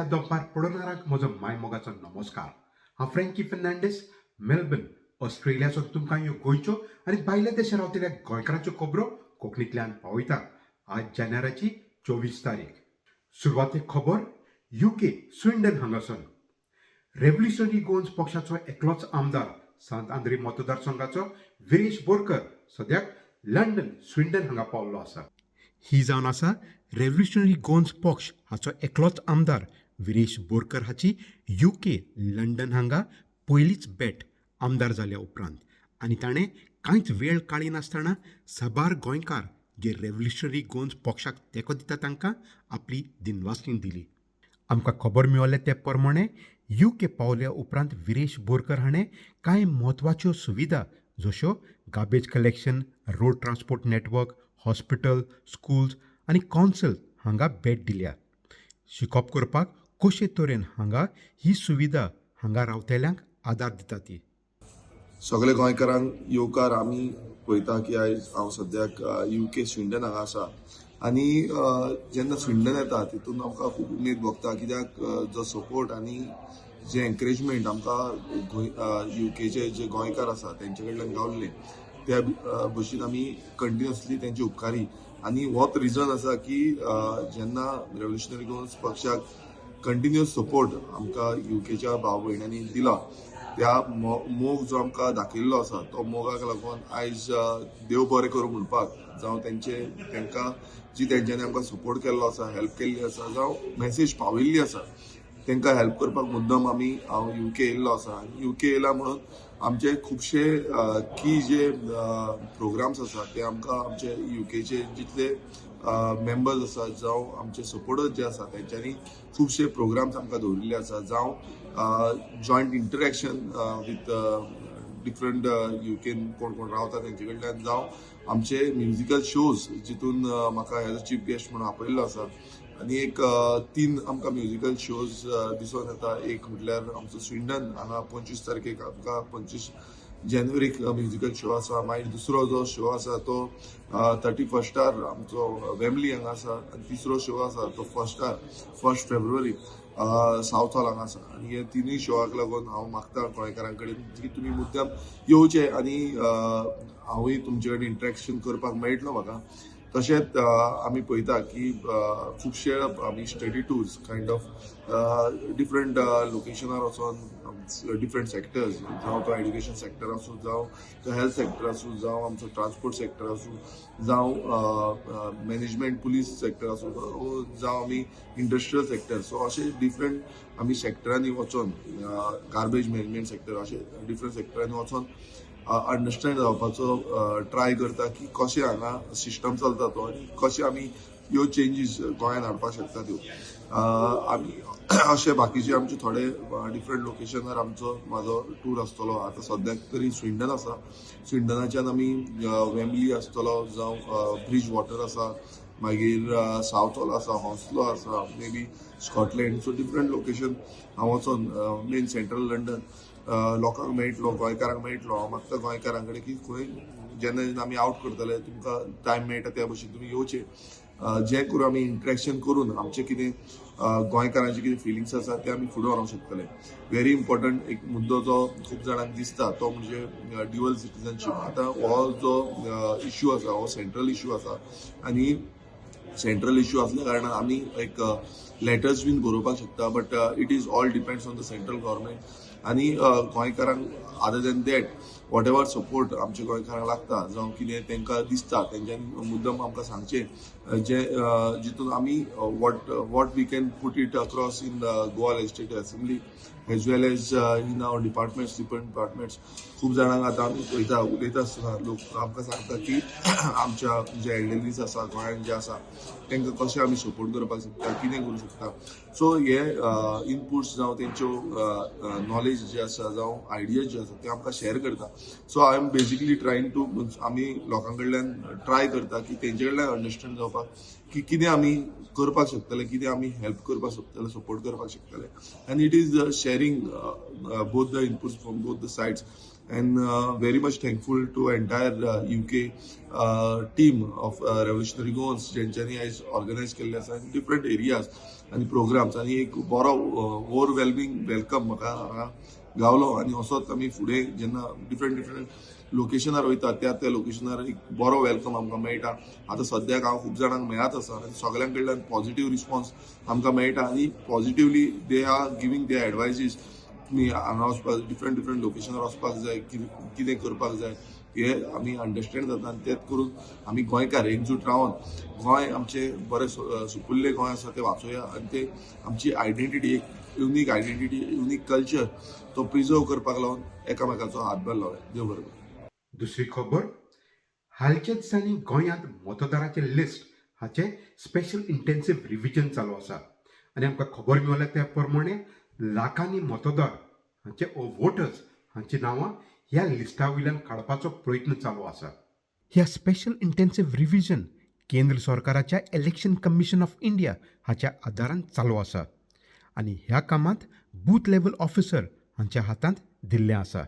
दिसाच्या दंपार पडोवणाराक म्हजो माय मोगाचो नमस्कार. हांव फ्रँकी फर्नांडीस, मेलबर्न, ऑस्ट्रेलियाचो तुमकां ह्यो गोंयच्यो आनी भायल्या देशांत रावतल्या गोंयकारांच्यो खबरो कोंकणींतल्यान पावयता. आज जानेवारीची 24 तारीख. सुरवातेक खबर UK स्विंडन हांगासून. रेव्होल्युशनरी गोंस पक्षाचो एकलोच आमदार सांत आंद्री मतदारसंघाचो विरेश बोरकर सद्याक लंडन स्विंडन हांगा पावल्लो आसा. ही जावन आसा रेव्होल्युशनरी गोंस पक्ष हाचो एकलोच आमदार विरेश बोरकर हाची UK लंडन हांगा पयलीच भेट आमदार जाल्या उपरांत, आनी ताणें कांयच वेळ काडी नासतना साबार गोंयकार जे रेव्होल्युशनरी गोंस पक्षाक तेंको दिता तांकां आपली दिनवासणी दिली. आमकां खबर मेळ्ळ्या ते प्रमाणे UK पावल्या उपरांत विरेश बोरकर हाणें कांय म्हत्वाच्यो सुविधा जश्यो garbage collection, road transport network, hospital, schools आनी कौन्सिल हांगा भेट दिल्या. शिकप करपाक कशे तरेन हांगा ही सुविधा हांगा रावतल्यांक आदार दिता ती. सगळे गोंयकारांक येवकार आमी पळयता की आयज हांव सद्याक UK स्विंडन हांगा आसा आनी जेन्ना स्विंडन येता तितून आमकां खूब उमेद भोगता, कित्याक जो सपोर्ट आनी जे एनकरेजमेंट आमकां UKचे जे गोंयकार आसा तेंचे कडल्यान गावल्ले त्या भशेन आमी कंटिन्युअसली तेंचे उपकारी. आनी होच रिजन आसा की जेन्ना रेव्होल्युशनरी गोंस पक्षाक कंटिन्युअस सपोर्ट आमकां UKच्या भाव भयणांनी दिला, त्या मोग जो आमकां दाखयल्लो आसा तो मोगाक लागून आयज देव बरें करूं म्हणपाक जावं तेंकां जी तेंच्यांनी आमकां सपोर्ट केल्लो आसा, हेल्प केल्ली आसा, जावं मेसेज पावयल्ली आसा, तेंकां हेल्प करपाक मुद्दम हांव UK येयल्लो आसा. UK येयला म्हणून आमचे खुबशे की जे प्रोग्राम्स आसा ते आमकां आमचे UKचे जितले मेंबर्स आसा जावं आमचे सपोर्टर्स जे आसा तेंच्यांनी खुबशे प्रोग्राम्स आमकां दवरिल्ले आसा, जावं जॉयंट इंटरॅक्शन विथ डिफरंट UKन कोण कोण रावता तेंचे कडल्यान, जावं आमचे म्युजिकल शोज जितून म्हाका एज अ चीफ गेस्ट म्हणून आपयल्लो आसा. आनी एक 3 आमकां म्युजिकल शोज दिसून येता. एक म्हटल्यार आमचो स्विंडन हांगा 25 तारखेक आमकां 25 जानेवारीक म्युजिकल शो आसा. मागीर दुसरो जो शो आसा तो 31 आमचो वेम्बली हांगा आसा. आनी तिसरो शो आसा तो 1 फेब्रुवारीक सावथ हॉल हांगा आसा. आनी हे तिनूय शोआक लागून हांव मागता गोंयकारां कडेन की तुमी मुद्दाम येवचे आनी हांवूय तुमचे कडेन इंटरॅक्शन करपाक मेळटलो म्हाका. तशेंच आमी पळयता की खुबशे आमी study tours kind of different लोकेशनार वचोन डिफरंट सेक्टर्स, जावं तो एड्युकेशन सेक्टर आसूं, जावं तो हेल्थ सेक्टर आसूं, जावं आमचो ट्रान्सपोर्ट सेक्टर आसूं, जावं मॅनेजमेंट पुलीस सेक्टर आसूं, जावं आमी इंडस्ट्रियल सेक्टर. सो अशे डिफरंट आमी सेक्टरांनी वचोन गार्बेज मॅनेजमेंट सेक्टर अशे डिफरंट सेक्टरांनी वचोन अंडरस्टँड जावपाचो ट्राय करता की कशें हांगा सिस्टम चलता तो आनी कशें आमी ह्यो चेंजीस गोंयांत हाडपाक शकता त्यो. आमी अशे बाकीचे आमचे थोडे डिफरंट लोकेशनार म्हाजो टूर आसतलो. आतां सद्याक तरी स्विंडन आसा. स्विंडनाच्यान आमी वेम्बली आसतलो, जावं ब्रिज वॉटर आसा, मागीर सावथ हॉल आसा, हॉस्लो आसा, may be Scotland. So different location हांव वचोन मेन सेंट्रल लंडन लोकांक मेळटलो, गोंयकारांक मेळटलो. हांव मागता गोंयकारां कडेन की खंय जेन्ना आमी आउट करतले तुमकां टायम मेळटा त्या भशेन तुमी येवचे, जें करून आमी इंटरॅक्शन करून आमचें कितें गोंयकारांचे कितें फिलिंग्स आसा ते आमी फुडें व्हरोंक शकतले. व्हेरी इम्पॉर्टंट एक मुद्दो जो खूब जाणांक दिसता तो म्हणजे ड्युअल सिटीजनशीप. आतां हो जो इश्यू आसा हो सेंट्रल इश्यू आसा आनी सेंट्रल इश्यू असल्या कारणान आमी एक लेटर्स बीन बरोवपाक शकता, but it is all depends on the central government. आनी गोंयकारांक other than that what ever support आमच्या गोंयकारांक लागता जावं कितें तेंकां दिसता तेंच्यांनी मुद्दम आमकां सांगचें जे जितून आमी what we can put it across in Goa legislative assembly as well as in our departments. Different departments खूब जाणांक आतां आमी पळयता उलयता आसतना लोक आमकां सांगता की आमच्या जे एल्डरलीज आसा गोंयांत जे आसा तेंकां कशें आमी सपोर्ट करपाक शकता, कितें करूं शकता. सो हे इनपुट्स जावं तेंच्यो नॉलेज जे आसा जावं आयडियाज जे आसा ते आमकां शेअर करता. So I am basically trying to आमी लोकां कडल्यान ट्राय करता की तेंचे कडल्यान अंडरस्टँड जावपाक की कितें आमी करपाक शकतले, कितें आमी हेल्प करपाक शकतले, सपोर्ट करपाक शकतले. आनी it is sharing both the inputs from both the sides. and very much thankful to entire UK team of Revolutionary Goans ज्यांच्यांनी आयज ऑर्गनायज केल्ले आसा इन डिफरंट एरियाज आनी प्रोग्राम्स आनी एक बरो ओवरवेल्मिंग वेलकम म्हाका हांगा गावलो आनी असोच आमी फुडें जेन्ना डिफरंट लोकेशनार वयता त्या लोकेशनार एक बरो वेलकम आमकां मेळटा. आतां सद्याक हांव खूब जाणांक मेळत आसा आनी सगळ्यां कडल्यान पॉझिटिव्ह रिस्पॉन्स आमकां मेळटा आनी positively they are giving their advices. तुमी हांगा वचपाक डिफरंट लोकेशनार वचपाक जाय, कितें करपाक जाय हे आमी अंडरस्टँड जाता आनी तेच करून आमी गोंयकार एकजूट रावन गोंय आमचें बरें सुपुल्लें गोंय आसा तें वाचोवया आनी ते आमची आयडेंटिटी एक युनीक कल्चर तो प्रिजर्व करपाक लागून एकामेकाचो हातभार लावया. देव बरें. दुसरी खबर, हालच्या दिसांनी गोंयांत मतदारांचे लिस्ट हाचे स्पेशल इंटेन्सिव्ह रिव्हिजन चालू आसा आनी आमकां खबर मेळ्ळ्या त्या प्रमाणे लाखांनी मतदार हांचे वोटर्स हांची नांवां ह्या लिस्टा वयल्यान काडपाचो प्रयत्न चालू आसा. ह्या स्पेशल इंटेन्सिव्ह रिव्हिजन केंद्र सरकाराच्या इलेक्शन कमिशन ऑफ इंडिया हाच्या आदारान चालू आसा आनी ह्या कामांत बूथ लेवल ऑफिसर हांच्या हातांत दिल्लें आसा.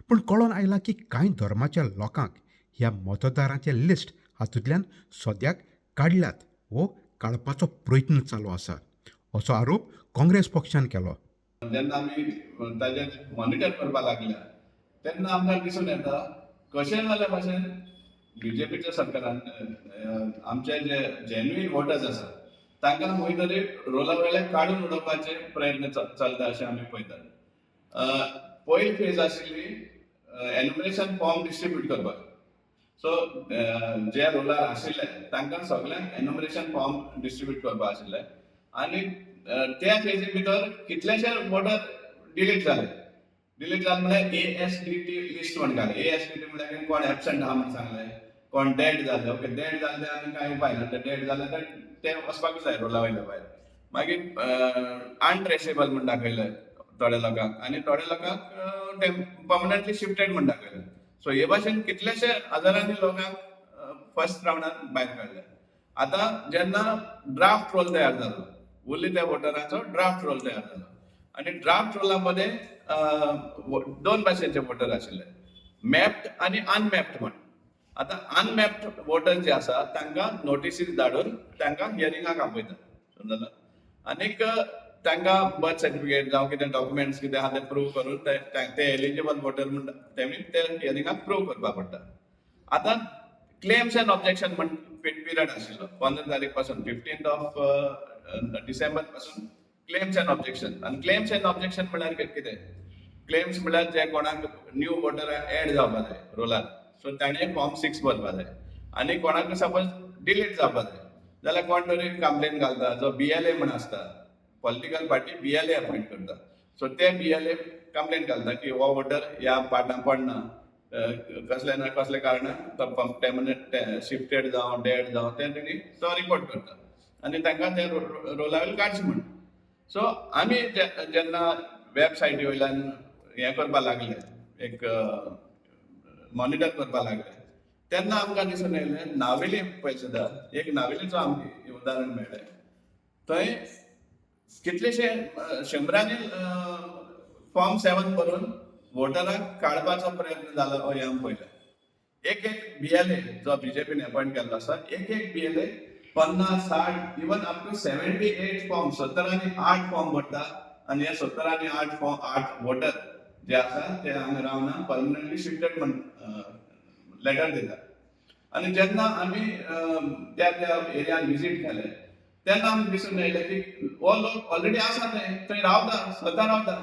पूण कळोन आयलां की कांय धर्माच्या लोकांक ह्या मतदारांचे लिस्ट हातूंतल्यान सद्याक काडल्यात वो काडपाचो प्रयत्न चालू आसा असो आरोप काँग्रेस पक्षान केलो. जेन्ना आमी ताजेर मॉनिटर करपाक लागल्या तेन्ना आमकां दिसून येता कशें जाल्या भाशेन बीजेपीच्या सरकारान आमचे जे जेन्युइन वोटर्स आसा तांकां खंय तरी रोला वयले काडून उडोवपाचे प्रयत्न चलता अशें आमी पळयतात. पयली फेज आशिल्ली एन्युमरेशन फॉर्म डिस्ट्रिब्यूट करपाक. सो जे रोलार आशिल्ले तांकां सगळ्यांक एन्युमरेशन फॉर्म डिस्ट्रिब्यूट करपाक आशिल्ले आनी त्या फेजी भितर कितलेशे वोटर डिलीट जाले म्हळ्यार ASDT लिस्ट म्हणटाले. ASDT म्हळ्यार कोण एबसेंट आहा म्हण सांगले, कोण डेड जाले. ओके, डेड जाले आनी कांय उपाय ना, ते डेड जाले तर ते वचपाक जाय रोला वयल्या भायर. मागीर अनट्रेसेबल म्हण दाखयले थोड्या लोकांक आनी थोड्या लोकांक परमनंटली शिफ्टेड म्हण दाखयले. सो हे भाशेन कितलेशे हजारांनी लोकांक फर्स्ट राउंडात भायर काडले. आतां जेन्ना ड्राफ्ट रोल तयार जालो, उरली त्या वोटरांचो ड्राफ्ट रोल तयार जालो आनी ड्राफ्ट रोला मध्ये दोन भाशेचे वोटर आशिल्ले, मॅप्ड आनी अनमॅप्ड म्हण. आतां अनमॅप्ड वोटर जे आसा तांकां नोटिसीस धाडून तांकां हियरिंगाक आपयतात. समजलं. आनीक तांकां बर्थ सर्टिफिकेट जावं कितें डॉक्युमेंट्स कितें आहा ते प्रूव करून ते एलिजिबल वोटर म्हण तेमी ते हियरिंगाक प्रूव करपाक पडटा. आतां क्लेम्स एंड ऑब्जेक्शन म्हण पिरियड आशिल्लो 15 तारीख पासून 15 डिसेंबर पासून क्लेम्स एंड ऑब्जेक्शन. आनी क्लेम्स एंड ऑब्जेक्शन म्हळ्यार कितें? क्लेम्स म्हळ्यार जे कोणाक न्यू वोटर एड जावपाक जाय रोलार, सो ताणें फॉर्म 6 भरपाक जाय आनी कोणाक सपोज डिलीट जावपाक जाय जाल्यार कोण तरी कंप्लेन घालता. जो BLA म्हण आसता, पॉलिटिकल पार्टी BLA अपॉइंट करता. सो ते BLA कंप्लेन घालता की हो वोटर ह्या पार्टान पडना, कसले ना कसले कारणान तो परमनंट शिफ्टेड जावं डेड जावं ते तेणी तो रिपोर्ट करता आनी तांकां ते रोला वयले काडचे म्हण. सो आमी जेन्ना वेबसायटी वयल्यान हें करपाक लागले, एक मॉनिटर करपाक लागले, तेन्ना आमकां दिसून येयलें नावेली पळय सुद्दां एक नावेलीचो आमकां उदाहरण मेळ्ळें. थंय कितलेशे शंबरांनी फॉर्म 7 भरून वोटरांक काडपाचो प्रयत्न जालो हो आमी पळयलें. एक BLA जो बीजेपीन अपॉइंट केल्लो आसा, एक BLA 50, 60 even up to 78 form 70 आनी 8 फॉर्म भरता आनी हे 70 आनी 8 वोटर जे आसा ते हांगा रावना परमनंटली शिफ्टेड म्हण लेटर दिता. आनी जेन्ना आमी त्या एरियान विजीट केले तेन्ना आमकां दिसून येयलें की हो लोक ऑलरेडी आसा थंय रावता, स्वता रावता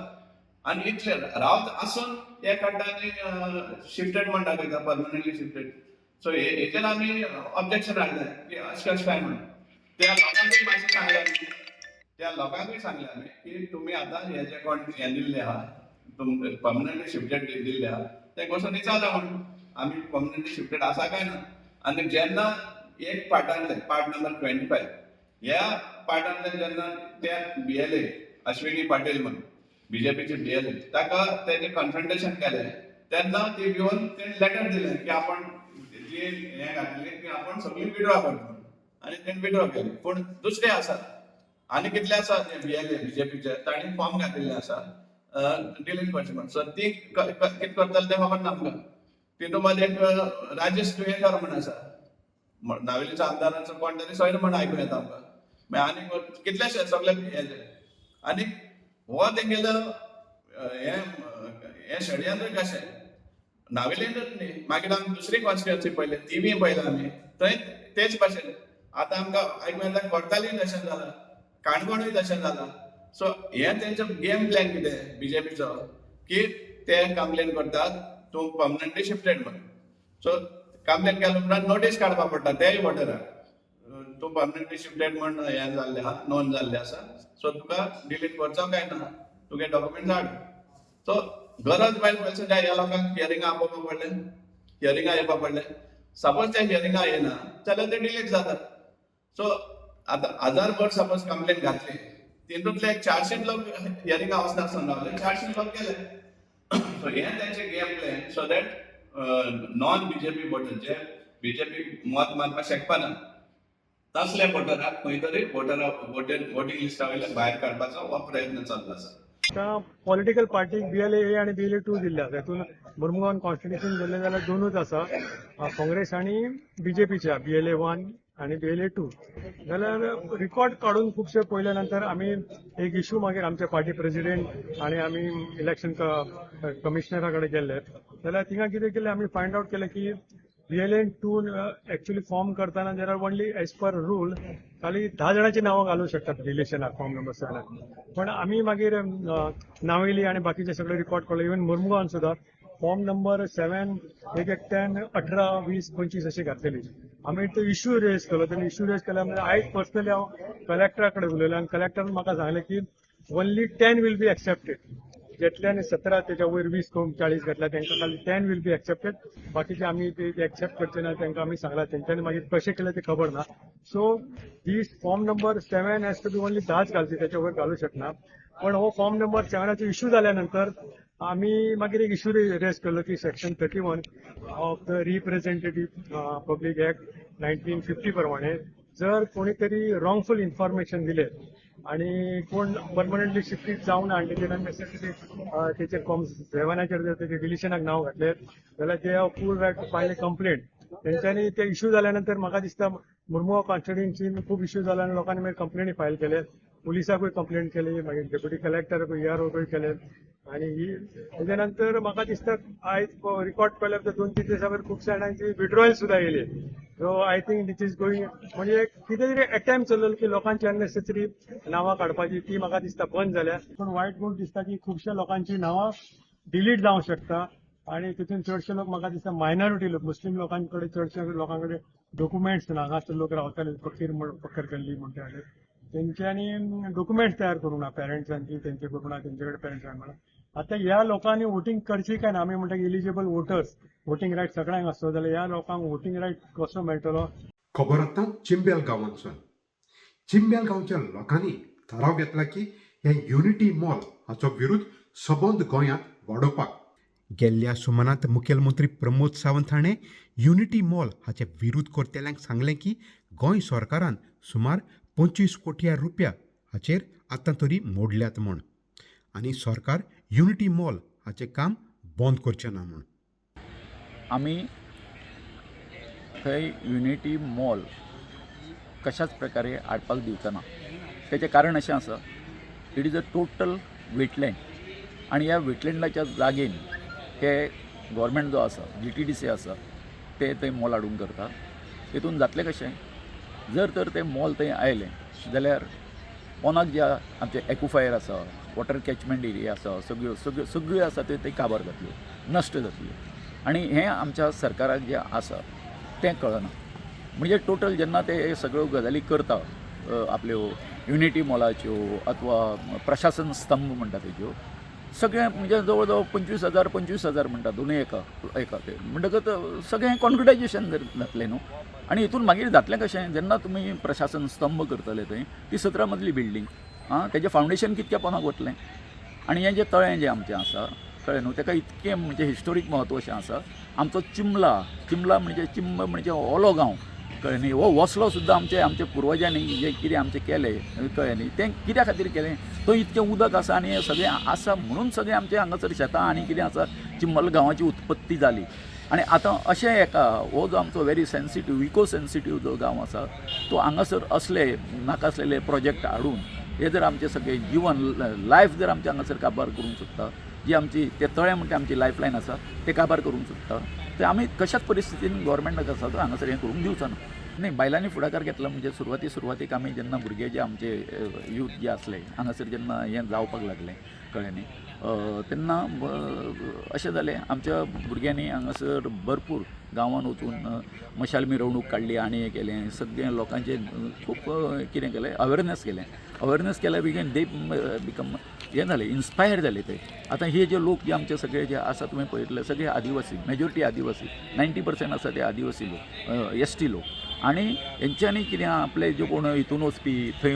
आनी इतले रावता आसून हे काडटा आनी शिफ्टेड म्हण दाखयता, परमनंटली शिफ्टेड. सो हेचेर आमी ऑब्जेक्शन हाडलें की अशें कशें काय म्हण. त्या लोकांकूय मातशें सांगलें आमी, त्या लोकांकूय सांगलें आमी की तुमी आतां हे जे कोण हें दिल्ले आहा, तुमकां परमनंटली शिफ्टेड दिल्ले आहा ते कसो विचारता म्हण. आमी परमनंटली शिफ्टेड आसा काय ना. आनी जेन्ना एक पार्टांतले पार्ट नंबर 25 ह्या पार्टांतले जेन्ना त्या BLA अश्विनी पाटील म्हण बीजेपीचे BLA ताका तेजें कन्फ्रंटेशन केलें तेन्ना ती घेवन तेणी लेटर दिलें की आपण जी हें घातलें की आपण सगळीं विड्रॉ करता आनी तेणी विड्रॉ केली. पूण दुसरे आसात आनी कितले आसा जे BLA बीजेपीचे तांणी फॉर्म घातिल्ले आसा डिलीट करचें म्हणून. सो ती कितें करतले तें खबर ना आमकां. तितून मध्ये एक राजेश तुयेकर म्हण आसा, नावेलीचो आमदाराचो कोण तरी सोयर म्हण आयकूं येता आमकां. मागीर आनीक कितलेशे सगळे हेजे आनी हो तेंगेलो हें षडयंत्र कशें नावेलीनूच न्ही, मागीर आमी दुसरी कॉन्स्टिट्युएन्सी पळयली ती पळयला आमी थंय तेच भाशेन आतां आमकां आयकूं येता कोर्तालीय तशें जालां, काणकोणूय तशें जालां. सो हें तेंचो गेम प्लॅन कितें बीजेपीचो की ते कंप्लेन करतात तूं परमनंटली शिफ्टेड म्हणून. सो कंप्लेन केल्या उपरांत नोटीस काडपाक पडटा तेय वॉटराक, तूं परमनंटली शिफ्टेड म्हण हें जाल्लें आहा, नोंद जाल्लें आसा, सो तुका डिलीट करचो काय ना, तुगे डॉक्युमेंट धाड. सो गरज भायर पयस ह्या लोकांक हियरिंगा आपोवपाक पडलें, हियरिंगा येवपाक पडलें. सपोज ते हियरिंगा येना जाल्यार ते डिलीट जातात. सो आतां 1000 सपोज कंप्लेन घातली, तितूंतले एक 400 लोक हियरिंगा वचनासतना रावले, 400 लोक गेले. सो हें तेंचें game plan so that non BJP voter जे बीजेपी मत मारपाक शकपाना तसले वोटराक खंय तरी वोटींग लिस्टा वयल्यान भायर काडपाचो हो प्रयत्न चालू आसा. पॉलिटिकल पार्टीक BLA आणि BLA2 दिल्ले आसा. हेतून मुर्मुगांवान कॉन्स्टिट्युशन धरलें जाल्यार दोनूच आसा, काँग्रेस आनी BJPच्या BLA1 आणि BLA2. जाल्यार रिकॉर्ड काडून खुबशे पयल्या नंतर आमी एक इश्यू मागीर आमचे पार्टी प्रेसिडेंट आणि आमी इलेक्शन कमिशनरा कडेन गेल्ले. जाल्यार थिंगा कितें केलें, आमी फायंड आउट केलें की BLA2 एक्चुअली फॉर्म करताना there are only as per rule खाली 10 जाणांची नांवां घालूंक शकतात रिलेशनाक फॉर्म नंबर 7. पण आमी मागीर नावेली आणि बाकीचे सगळे रिकॉर्ड काडले. इवन मुर्मुगांवान सुद्धा फॉर्म नंबर 7 एक 10 18 20 25 अशी घातलेली. आमी तो इश्यू रेज केलो. तेन्ना इश्यू रेज केल्या म्हणजे आयज पर्सनली हांव कलेक्टरा कडेन उलयलो आनी कलेक्टरान म्हाका सांगलें की ओनली 10 विल बी एक्सेप्टेड. जेतल्यान 17 तेच्या वयर 20 40 घातल्या तांकां खाली 10 विल बी एक्सेप्टेड. बाकीचे आमी ते एक्सेप्ट करचे ना तांकां आमी सांगला. तेंच्यांनी मागीर कशें केलें ते खबर ना. So this form number 7 has to be only 10च घालचे, त्याच्या वयर घालूंक शकना. पण हो फॉर्म नंबर 7 इश्यू जाल्या नंतर आमी मागीर एक इश्यू रेज केलो की section 31 of the representative public act 1950 प्रमाणे जर कोणी तरी रॉंगफुल इन्फॉर्मेशन दिले आणि कोण परमनंटली शिफ्टेड जावन आणि तेचेर फॉर्म 7चेर जर तेचे डिलिशनाक नांव घातले जाल्यार ते have full right to file a complaint. तेंच्यांनी ते इश्यू जाल्या नंतर म्हाका दिसता मुर्मुगांव कॉन्स्टिट्युएन्सीन खूब इश्यू जाल्या आनी लोकांनी मागीर कंप्लेनी फायल केले, पुलिसाकूय कंप्लेंट केली, मागीर डेप्युटी कलेक्टराकूय EROकूय केले. आणि तेच्या नंतर म्हाका दिसता आयज रिकॉर्ड केल्या 2-3 दिसा वयर खूब जाणांची विड्रॉयल सुद्धा येयली. So I think this is going म्हणजे कितें तरी अटेम्प्ट चल्लेलो की लोकांची अननेसेसरी नांवां काडपाची ती म्हाका दिसता बंद जाल्या. पण वायट गोष्ट दिसता की खुबशा लोकांची नांवां डिलीट जावंक शकता आणि तितून चडशे लोक म्हाका दिसता मायनॉरिटी लोक मुस्लीम लोकांकडे चडशे लोकांकडे डॉक्युमेंट्स ना. हांगासर लोक रावताले फकीर गल्ली म्हणटाले तेंच्यांनी डॉक्युमेंट्स तयार करूंक ना, पेरंट्सांची तेंचे करूंक ना, तेंचे कडेन पेरंट्स म्हणून. आता ह्या लोकांनी वोटींग करची काय ना. आमी म्हणटा इलिजिबल वोटर्स वोटींग रायट सगळ्यांक आसतो जाल्यार ह्या लोकांक वोटींग रायट कसो मेळटलो. खबर आतां चिंबेल गांवांतसून. चिंबेल गांवच्या लोकांनी थाराव घेतला की हे युनिटी मॉल हाचो विरोध सबंद गोंयांत वाडोवपाक. गेल्ल्या सुमारांत मुखेलमंत्री प्रमोद सावंत हाणें युनिटी मॉल हाचे विरोध करतेल्यांक सांगलें की गोंय सरकारान सुमार 25 कोटी रुपया हाचेर आतां तरी मोडल्यात म्हूण आनी सरकार युनिटी मॉल हाचें काम बंद करचें ना म्हूण. आमी थंय युनिटी मॉल कशाच प्रकारे हाडपाक दिवचो ना. तेचें कारण अशें आसा, it is a total wetland आनी ह्या वेटलँडाच्या जागेन हे गव्हर्मेंट जो आसा GTDC आसा ते थंय मॉल हाडून करता. तेतून जातलें कशें, जर तर ते मॉल थंय आयलें जाल्यार पोनाक जे आमचे एक्वाफायर आसा, वॉटर कॅचमेंट एरिया आसा, सगळ्यो आसा त्यो थंय काबार जातल्यो, नश्ट जातल्यो. आनी हें आमच्या सरकाराक जें आसा तें कळना. म्हणजे टोटल जेन्ना ते सगळ्यो गजाली करता आपल्यो युनिटी मॉलाच्यो अथवा प्रशासन स्तंभ म्हणटा तेज्यो, सगळें म्हणजे जवळ जवळ 25,000 म्हणटा दोनूय एका ते म्हणटकच सगळें कॉन्क्रिटायजेशन जातलें न्हू. आनी हितून मागीर जातलें कशें, जेन्ना तुमी प्रशासन स्तंभ करतले थंय ती 17 मजली बिल्डींग, तेजें फावंडेशन कितक्या पोंदाक वतलें. आनी हें जें तळें जें आमचें आसा कळ्ळें न्हू, ताका इतकें म्हणजे हिस्टोरीक म्हत्व अशें आसा. आमचो चिंबला म्हणजे चिंब म्हणजे ओलो गांव कळ्ळें न्ही. हो वसलो सुद्दां आमच्या पुर्वजांनी जे कितें आमचें केलें कळ्ळें न्ही, तें कित्या खातीर केलें. तो इतकें उदक आसा आनी सगळें आसा म्हणून सगळें आमचें हांगासर शेतां आनी कितें आसा चिंबल गांवाची उत्पत्ती जाली. आनी आतां अशें एका हो जो आमचो व्हेरी सेन्सिटीव इको सेन्सिटीव जो गांव आसा तो हांगासर असले नाका आसलेले प्रोजेक्ट हाडून हे जर आमचें सगळें जीवन लायफ जर आमचें हांगासर काबार करूंक सोदता, जी आमची ते तळें म्हणटा आमची लायफलायन आसा ते काबार करूंक सोदता, ते आमी कशाच परिस्थितीन गव्हर्मेंटाक आसा तो हांगासर हें करूंक दिवचो ना. न्ही, बायलांनी फुडाकार घेतला म्हणजे सुरवातीक आमी जेन्ना भुरगे जे आमचे यूथ जे आसले हांगासर जेन्ना हें जावपाक लागलें कळ्ळें न्ही, तेन्ना अशें जालें आमच्या भुरग्यांनी हांगासर भरपूर गांवांत वचून मशाल मिरवणूक काडली आनी हें केलें सगळें लोकांचें खूब कितें केलें अवेरनेस केल्या बेगीन दे बिकम हें जालें इन्स्पायर जाले ते. आतां हे जे लोक जे आमचे सगळे जे आसा तुवें पळयतले सगळे आदिवासी मेजॉरिटी आदिवासी 90% आसा ते आदिवासी लोक ST लोक. आनी हेंच्यांनी कितें आपले जे कोण हितून वचपी थंय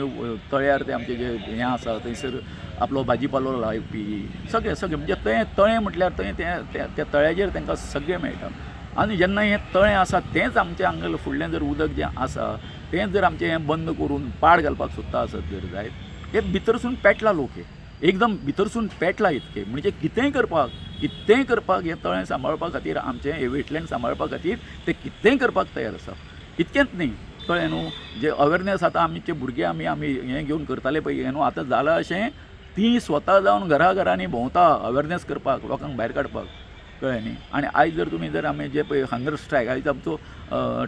तळ्यार ते आमचे जे हें आसा थंयसर आपलो भाजीपालो लावपी सगळें म्हणजे तळें म्हटल्यार थंय त्या तळ्याचेर तांकां सगळें मेळटा. आनी जेन्ना हें तळें आसा तेंच आमचें हांगा फुडलें जर उदक जें आसा तें जर आमचें हें बंद करून पाड घालपाक सोदता आसत जर जायत हे भितरसून पेटला लोक हे एकदम भितरसून पेटला इतके म्हणजे कितेंय करपाक हें तळें सांबाळपा खातीर आमचें हे वेटलँड सांबाळपा खातीर ते कितेंय करपाक तयार आसा. इतकेंच न्ही कळ्ळें न्हू, जे अवेरनेस आतां आमचे भुरगे आमी हें घेवन करताले पळय हें न्हू आतां जालां अशें ती स्वता जावन घराघरांनी भोंवता अवेरनेस करपाक लोकांक भायर काडपाक कळ्ळें न्ही. आनी आयज जर तुमी जर आमी जे पळय हंगर स्ट्रायक आयज आमचो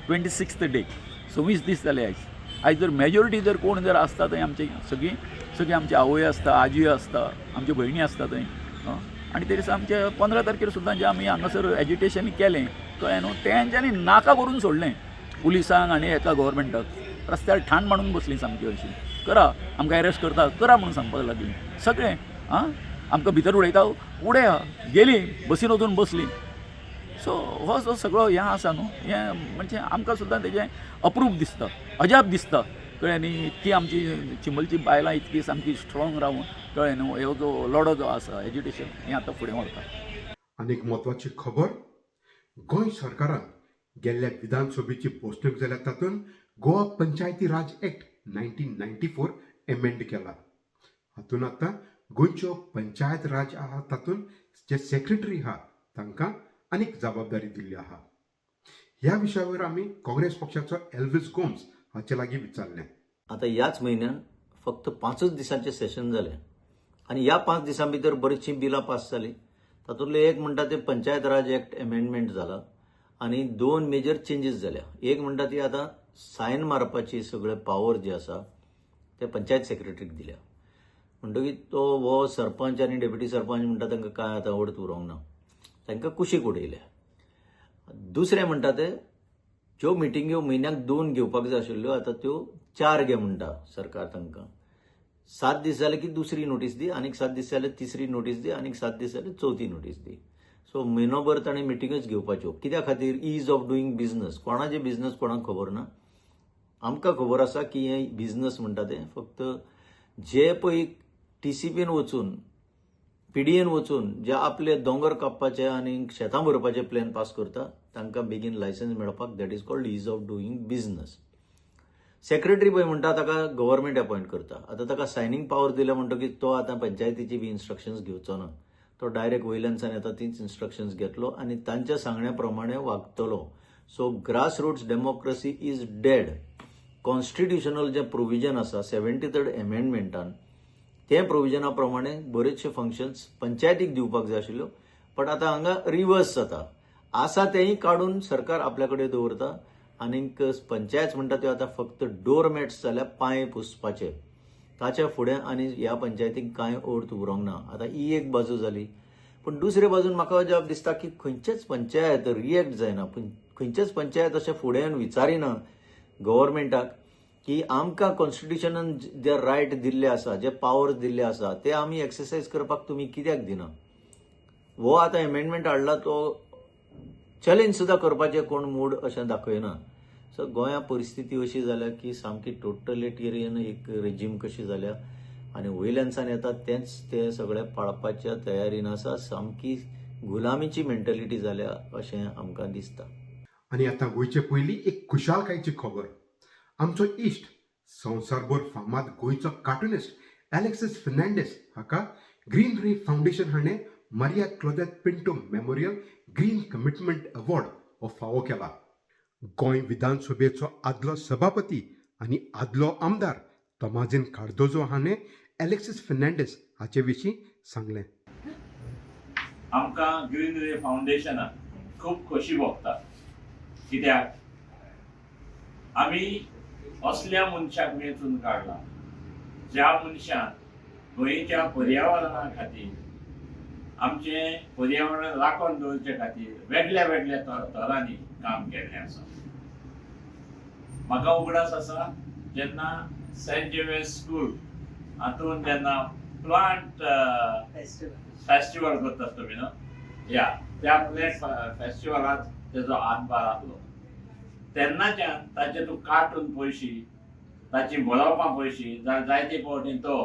26th डे 26 दीस जाले आयज जर मेजॉरिटी जर कोण जर आसता थंय आमची सगळी आमची आवय आसता आजी आसता आमच्यो भयणी आसता थंय. आनी ते दिसा आमचे 15 तारखेर सुद्दां जे आमी हांगासर एज्युटेशन केलें कळ्ळें न्हू तेंच्यांनी नाका करून सोडलें पुलिसांक आनी एका गव्हर्मेंटाक रस्त्यार ठाण मांडून बसलीं सामकी अशी करा आमकां अरेस्ट करता करा म्हणून सांगपाक लागलीं सगळें. आमकां भितर उडयता उडया गेलीं बसीन वचून बसलीं. सो हो जो सगळो हें आसा न्हू हें म्हणजे आमकां सुद्दां तेजें अप्रूप दिसता अजाप दिसता कळ्ळें न्ही. इतकी आमची चिंबलची बायलां इतकी सामकी स्ट्रॉंग रावन कळ्ळें न्हू ह्यो जो लढो जो आसा एज्युकेशन हें आतां फुडें व्हरता. आनीक म्हत्वाची खबर गोंय सरकारान गेल्ल्या विधानसभेची पोस्टूंक जाल्यार तातूंत गोवा पंचायती राज एक्ट 1994 एमेंड केला. हातूंत आतां गोंयच्यो पंचायत राज आहा तातूंत जे सेक्रेटरी आहा तांकां आनीक जबाबदारी दिल्ली आहा. ह्या विशयावर आमी काँग्रेस पक्षाचो एल्विस गोम्स हाचे लागीं विचारलें. आता ह्याच म्हयन्यान फक्त 5च दिसांचें सेशन जालें आनी ह्या 5 दिसां भितर बरीचशीं बिलां पास जालीं. तातूंतलें एक म्हणटा तें पंचायत राज एक्ट एमेंडमेंट जाला आनी 2 मेजर चेंजीस जाल्या. एक म्हणटा ती आतां सायन मारपाची सगळे पावर जे आसा ते पंचायत सेक्रेटरीक दिल्या. म्हणटकीर तो हो सरपंच आनी डेप्युटी सरपंच म्हणटा तांकां कांय आतां अर्थ उरोंक ना, तांकां कुशीक उडयल्या. दुसरें म्हणटा ते ज्यो मिटिंग्यो म्हयन्याक 2 घेवपाक जाय आशिल्ल्यो आतां त्यो 4 घे म्हणटा सरकार तांकां. 7 दीस जाले की दुसरी नोटीस दी, आनीक 7 दीस जाले तिसरी नोटीस दी, आनीक 7 दीस जाले चवथी नोटीस दी. सो म्हयनोभर ताणें मिटिंगच घेवपाच्यो. कित्या खातीर इज ऑफ डुईंग बिझनस. कोणाचे बिझनस कोणाक खबर ना. आमकां खबर आसा की हें बिझनस म्हणटा तें फक्त जे पळय TCPन वचून PDN वचून जे आपले दोंगर कापपाचे आनी शेतां भरपाचे प्लॅन पास करता तांकां बेगीन लायसन्स मेळपाक that is called is of doing business. Secretary पळय म्हणटा ताका गव्हर्मेंट अपॉयंट करता. आतां ताका सायनींग पावर दिल्या म्हणटकीर तो आतां पंचायतीची बी इन्स्ट्रक्शन्स घेवचो ना. तो डायरेक्ट वयल्यानसान येता तीच इन्स्ट्रक्शन्स घेतलो आनी तांच्या सांगण्या प्रमाणे वागतलो. So grass roots democracy is dead. Constitutional जे प्रोविजन आसा 73rd एमेंडमेंटान ते प्रोविजना प्रमाणे बरेचशे फंक्शन्स पंचायतीक दिवपाक जाय आशिल्ल्यो बट आतां हांगा रिवर्स जाता. आसा तेंय काडून सरकार आपल्या कडेन दवरता आनीक पंचायत म्हणटा त्यो आतां फक्त डोरमॅट्स जाल्या पांय पुसपाचे. ताच्या फुडें आनी ह्या पंचायतीक कांय अर्थ उरोंक ना. आतां ही एक बाजू जाली. पूण दुसरे बाजून म्हाका जवाब दिसता की खंयचेच पंचायत रिएक्ट जायना. खंयचेच पंचायत अशें फुडें विचारिना गव्हर्मेंटाक की आमकां कॉन्स्टिट्युशनान जे रायट दिल्ले आसा जे पावर्स दिल्ले आसा ते आमी एक्सरसायज करपाक तुमी कित्याक दिना. हो आतां एमेंडमेंट हाडला तो चॅलेंज सुद्दां करपाचें कोण मूड अशें दाखयना. सो गोंया परिस्थिती अशी जाल्या की सामकी टोटलिटेरियन एक रेजीम कशी जाल्या आनी वयल्यानसान येता तेंच ते सगळे पाळपाच्या तयारीन आसा. सामकी गुलामीची मेंटॅलिटी जाल्या अशें आमकां दिसता. आणि आता गोंयचे पयलीं एक खुशालकायेची खबर. आमचो इश्ट संवसारभर फामाद गोंयचो कार्टुनिस्ट एलेक्सिस फेर्नांडीस हाका ग्रीन रे फाउंडेशन हाणें Maria Claudette Pinto memorial green commitment award हो फावो केला. गोंय विधानसभेचो आदलो सभापती आनी आदलो आमदार तोमाजीन कार्दोजो हाणें एलेक्सिस फेर्नांडीस हाचे विशीं सांगलें. आमकां ग्रीन रे फाउंडेशनान खूब खोशी भोगता, कित्याक आमी असल्या मनशाक वेंचून काडला ज्या मनशान गोंयच्या पर्यावरणा खातीर, आमचे पर्यावरण राखून दवरचे खातीर वेगळ्या वेगळ्या तरांनी काम केल्लें आसा. म्हाका उगडास आसा जेन्ना सेंट जेवियर्स स्कूल हातूंत जेन्ना प्लांट फेस्टिवल करतात तुमी न्हू, त्या प्लांट फेस्टिवलांत तेजो हातभार आसलो. तेन्नाच्यान ताचे तूं कार्टून पळयशी, ताची बरोवपां पळयशी जाल्यार जायते फावटी तो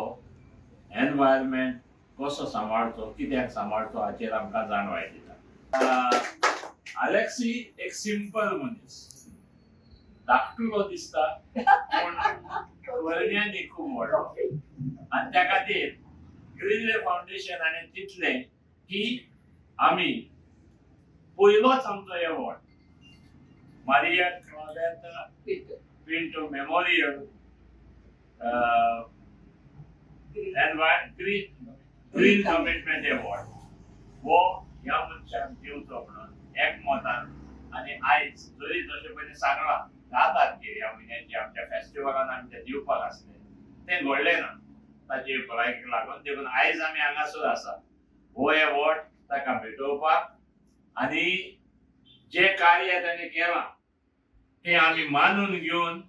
एनवायरमेंट कसो सांबाळचो, कित्याक सांबाळचो हाचेर आमकां जाणवाय दिता. अलेक्सी एक सिंपल मनीस, धाकटुलो दिसता पूण वर्ण्यांनी खूब व्हडलो, आनी त्या खातीर ग्रीन रे फाउंडेशन हाणें चिंतलें की आमी पयलोच आमचो award Maria Claudette Pinto memorial green commitment award हो ह्या मनशाक दिवचो म्हणून एकमतान. आनी आयज जरी जशें पयलीं सांगलां 10 तारखेर ह्या म्हयन्याची आमच्या फेस्टिवलान आमी तें दिवपाक आसलें, तें घडलें ना ताचे भलायकेक लागून. देखून आयज आमी हांगासर आसा हो एवॉर्ड ताका भेटोवपाक आनी जे कार्य ताणें केलां तें आमी मानून घेवन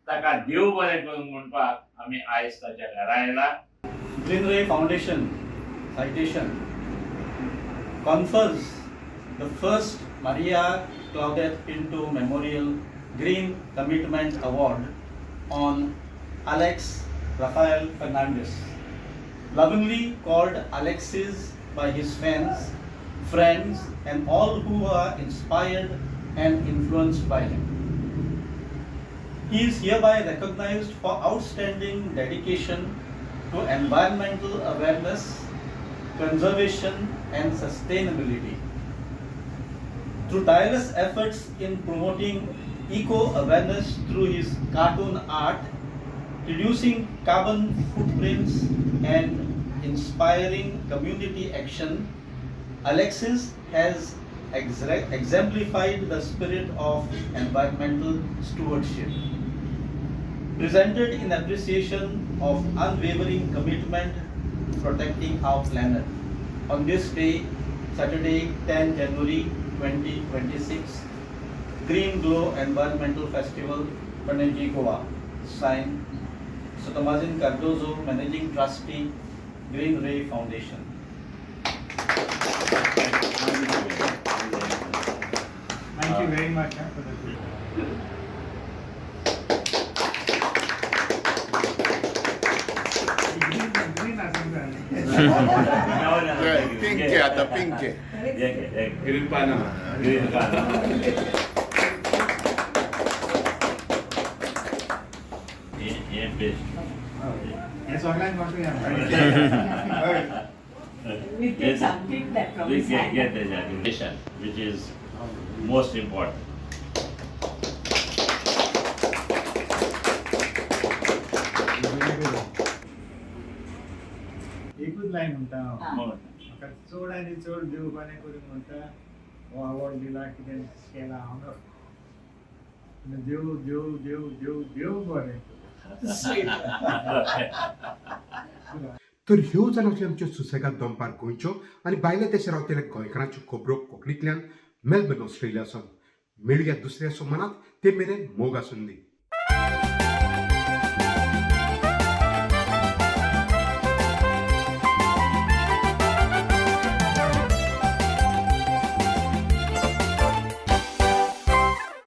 ताका देव बरें करूंक म्हणपाक आमी आयज ताच्या घरा आयला. Green Ray Foundation citation confers the first Maria Claudette Pinto Memorial Green Commitment Award on Alex Rafael Fernandez, lovingly called Alexis by his fans, friends, and all who are inspired and influenced by him. He is hereby recognized for outstanding dedication to environmental awareness, conservation, and sustainability. Through tireless efforts in promoting eco-awareness through his cartoon art, reducing carbon footprints, and inspiring community action, Alexis has exemplified the spirit of environmental stewardship. Presented in appreciation of unwavering commitment to protecting our planet. On this day, Saturday, 10 January 2026, Green Glow Environmental Festival, Panaji, Goa. Signed, Tomazin Cardozo, Managing Trustee, Green Ray Foundation. Thank you very much for the पिंके आता पिंके green पाना Yes, online want to We take something that from We his get hand. the education, which is most important. एकूच lion म्हणटा Ah. म्हाका चड आनी चड देव बरें करून म्हणटा हो आवड दिला कितें केला हांव देव देव देव देव देव बरें तर ह्यो जावन आसल्यो आमच्यो सुसेगाद दनपार गोंयच्यो आनी भायल्या देशांत रावतल्या गोंयकारांच्यो खबरो कोंकणींतल्यान मेलबर्न ऑस्ट्रेलियासून. मेळुया दुसऱ्या सोमानात, ते मेरेन मोग आसून दी.